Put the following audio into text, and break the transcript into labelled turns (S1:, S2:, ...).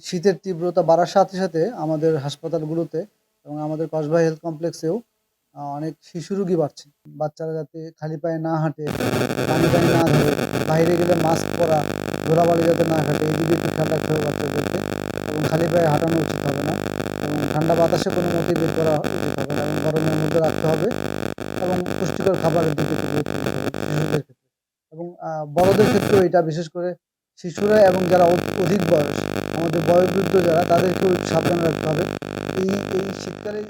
S1: শীতের তীব্রতা বাড়ার সাথে সাথে আমাদের হাসপাতালগুলোতে এবং আমাদের কসবাই হেলথ কমপ্লেক্সেও অনেক শিশু রোগী বাড়ছে। বাচ্চারা যাতে খালি পায়ে না হাঁটে, পানি টানি না ধরে, বাইরে গেলে মাস্ক পরা, ধুলাবালি যাতে না কাটে, এই দিকে একটু খেয়াল রাখতে হবে বাচ্চাদেরকে। এবং খালি পায়ে হাঁটানো উচিত হবে না, এবং ঠান্ডা বাতাসে কোনো মতেই বের করা উচিত হবে না, এবং গরমের মধ্যে রাখতে হবে, এবং পুষ্টিকর খাবারের দিকে একটু গুরুত্ব দিতে হবে শিশুদের ক্ষেত্রে। এবং বড়দের ক্ষেত্রেও এটা, বিশেষ করে শিশুরা এবং যারা অধিক বয়স, আমাদের বয়োবৃদ্ধ যারা, তাদেরকেও সাবধান রাখতে হবে। এই শীতকালে